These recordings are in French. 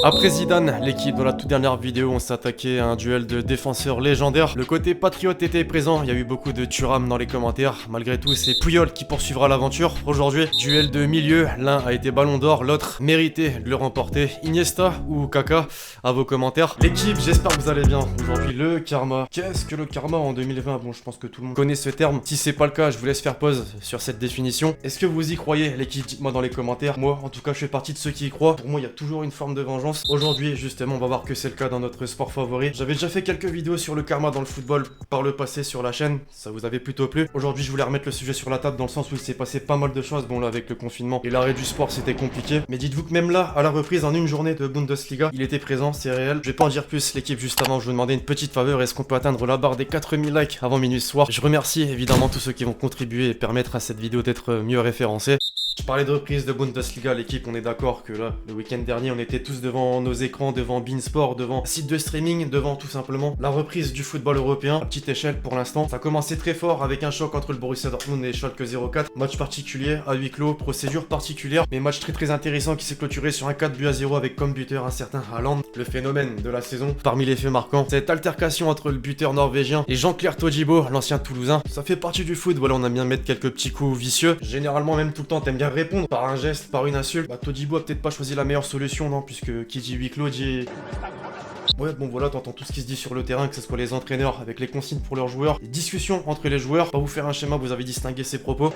Après Zidane, l'équipe dans la toute dernière vidéo, on s'est attaqué à un duel de défenseurs légendaires. Le côté patriote était présent, il y a eu beaucoup de turam dans les commentaires. Malgré tout, c'est Puyol qui poursuivra l'aventure. Aujourd'hui, duel de milieu, l'un a été ballon d'or, l'autre méritait de le remporter. Iniesta ou Kaka, à vos commentaires. L'équipe, j'espère que vous allez bien. Aujourd'hui, le karma. Qu'est-ce que le karma en 2020? Bon, je pense que tout le monde connaît ce terme. Si c'est pas le cas, je vous laisse faire pause sur cette définition. Est-ce que vous y croyez, l'équipe? Dites-moi dans les commentaires. Moi, en tout cas, je fais partie de ceux qui y croient. Pour moi, il y a toujours une forme de vengeance. Aujourd'hui, justement, on va voir que c'est le cas dans notre sport favori. J'avais déjà fait quelques vidéos sur le karma dans le football par le passé sur la chaîne, ça vous avait plutôt plu. Aujourd'hui, je voulais remettre le sujet sur la table dans le sens où il s'est passé pas mal de choses. Bon, là, avec le confinement et l'arrêt du sport, c'était compliqué. Mais dites-vous que même là, à la reprise, en une journée de Bundesliga, il était présent, c'est réel. Je vais pas en dire plus, l'équipe, juste avant, je vous demandais une petite faveur. Est-ce qu'on peut atteindre la barre des 4000 likes avant minuit ce soir? Je remercie évidemment tous ceux qui vont contribuer et permettre à cette vidéo d'être mieux référencée. Je parlais de reprise de Bundesliga, l'équipe, on est d'accord que là, le week-end dernier, on était tous devant nos écrans, devant Beansport, devant site de streaming, devant tout simplement la reprise du football européen, à petite échelle pour l'instant. Ça a commencé très fort avec un choc entre le Borussia Dortmund et Schalke 04. Match particulier, à huis clos, procédure particulière, mais match très intéressant qui s'est clôturé sur un 4-0 avec comme buteur un certain Haaland, le phénomène de la saison. Parmi les faits marquants, cette altercation entre le buteur norvégien et Jean-Claire Todibo, l'ancien Toulousain. Ça fait partie du foot, voilà, on aime bien mettre quelques petits coups vicieux. Généralement, même tout le temps, t'aimes bien répondre par un geste, par une insulte. Bah, Todibo a peut-être pas choisi la meilleure solution, non, puisque qui dit huis clos dit... Ouais, bon voilà, t'entends tout ce qui se dit sur le terrain, que ce soit les entraîneurs avec les consignes pour leurs joueurs, les discussions entre les joueurs. Pas vous faire un schéma, vous avez distingué ses propos.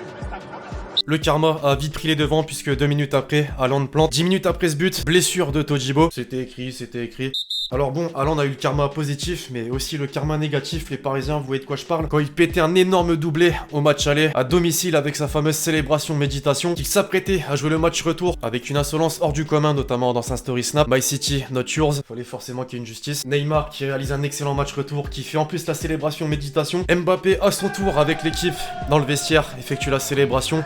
Le karma a vite pris les devants puisque 2 minutes après, Haaland plante. 10 minutes après ce but, blessure de Todibo. C'était écrit, c'était écrit. Alors bon, Haaland a eu le karma positif, mais aussi le karma négatif. Les Parisiens, vous voyez de quoi je parle? Quand il pétait un énorme doublé au match aller, à domicile avec sa fameuse célébration méditation, qu'il s'apprêtait à jouer le match retour avec une insolence hors du commun, notamment dans sa story snap. My City, not yours. Fallait forcément qu'il y ait une justice. Neymar qui réalise un excellent match retour, qui fait en plus la célébration méditation. Mbappé à son tour avec l'équipe dans le vestiaire, effectue la célébration.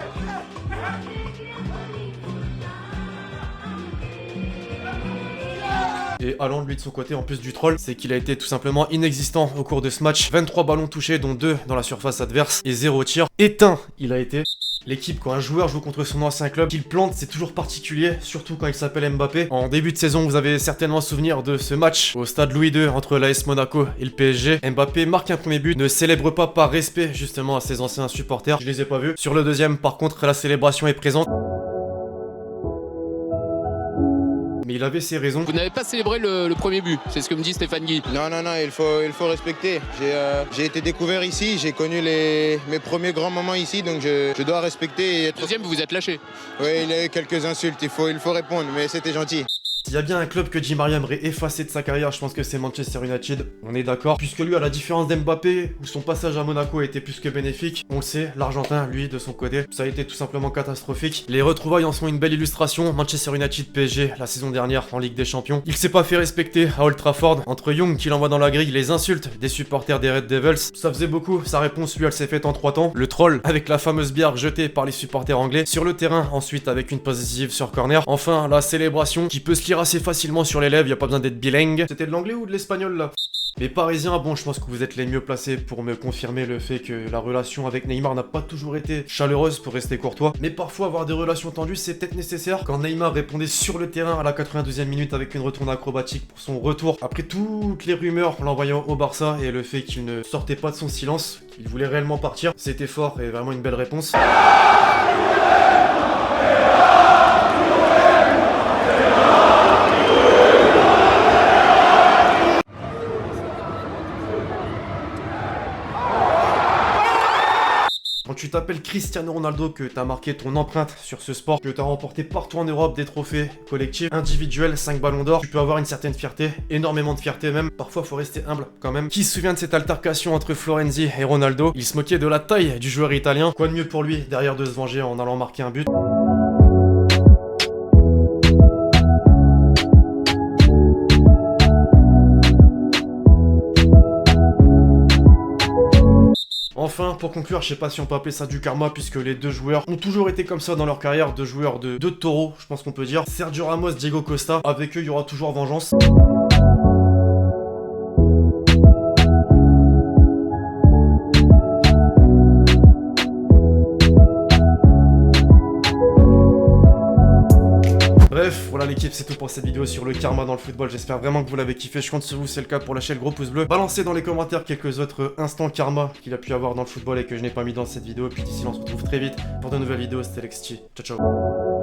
Et Haaland, lui, de son côté, en plus du troll, c'est qu'il a été tout simplement inexistant au cours de ce match. 23 ballons touchés, dont 2 dans la surface adverse, et 0 tir. Éteint, il a été. L'équipe, quand un joueur joue contre son ancien club, qu'il plante, c'est toujours particulier, surtout quand il s'appelle Mbappé. En début de saison, vous avez certainement souvenir de ce match au stade Louis II entre l'AS Monaco et le PSG. Mbappé marque un premier but, ne célèbre pas par respect justement à ses anciens supporters. Je les ai pas vus. Sur le deuxième, par contre, la célébration est présente. Mais il avait ses raisons. Vous n'avez pas célébré le premier but, c'est ce que me dit Stéphane Guy. Non, il faut respecter. J'ai été découvert ici, j'ai connu mes premiers grands moments ici, donc je dois respecter et être... Deuxième, vous vous êtes lâché. Oui, il a eu quelques insultes, il faut répondre, mais c'était gentil. S'il y a bien un club que Di Maria aimerait effacer de sa carrière, je pense que c'est Manchester United, on est d'accord. Puisque lui, à la différence d'Mbappé, où son passage à Monaco a été plus que bénéfique, on le sait, l'Argentin, lui, de son côté, ça a été tout simplement catastrophique. Les retrouvailles en sont une belle illustration. Manchester United PSG, la saison dernière en Ligue des Champions. Il s'est pas fait respecter à Old Trafford. Entre Young qui l'envoie dans la grille, les insultes des supporters des Red Devils, ça faisait beaucoup. Sa réponse, lui, elle s'est faite en 3 temps. Le troll, avec la fameuse bière jetée par les supporters anglais. Sur le terrain, ensuite, avec une passe décisive sur corner. Enfin, la célébration, qui peut se lire assez facilement sur les lèvres, y a pas besoin d'être bilingue. C'était de l'anglais ou de l'espagnol là? Les Parisiens, bon, je pense que vous êtes les mieux placés pour me confirmer le fait que la relation avec Neymar n'a pas toujours été chaleureuse, pour rester courtois. Mais parfois, avoir des relations tendues, c'est peut-être nécessaire. Quand Neymar répondait sur le terrain à la 92e minute avec une retourne acrobatique pour son retour, après toutes les rumeurs l'envoyant au Barça et le fait qu'il ne sortait pas de son silence, qu'il voulait réellement partir, c'était fort et vraiment une belle réponse. Quand tu t'appelles Cristiano Ronaldo, que t'as marqué ton empreinte sur ce sport, que t'as remporté partout en Europe des trophées collectifs, individuels, 5 ballons d'or, tu peux avoir une certaine fierté, énormément de fierté même. Parfois faut rester humble quand même. Qui se souvient de cette altercation entre Florenzi et Ronaldo? Il se moquait de la taille du joueur italien. Quoi de mieux pour lui derrière de se venger en allant marquer un but? Enfin, pour conclure, je sais pas si on peut appeler ça du karma, puisque les deux joueurs ont toujours été comme ça dans leur carrière, deux joueurs de taureaux, je pense qu'on peut dire. Sergio Ramos, Diego Costa, avec eux, il y aura toujours vengeance. Bref, voilà les l'équipe, c'est tout pour cette vidéo sur le karma dans le football. J'espère vraiment que vous l'avez kiffé. Je compte sur vous, c'est le cas, pour lâcher le gros pouce bleu. Balancez dans les commentaires quelques autres instants karma qu'il a pu avoir dans le football et que je n'ai pas mis dans cette vidéo. Et puis d'ici là, on se retrouve très vite pour de nouvelles vidéos. C'était Lexti. Ciao, ciao.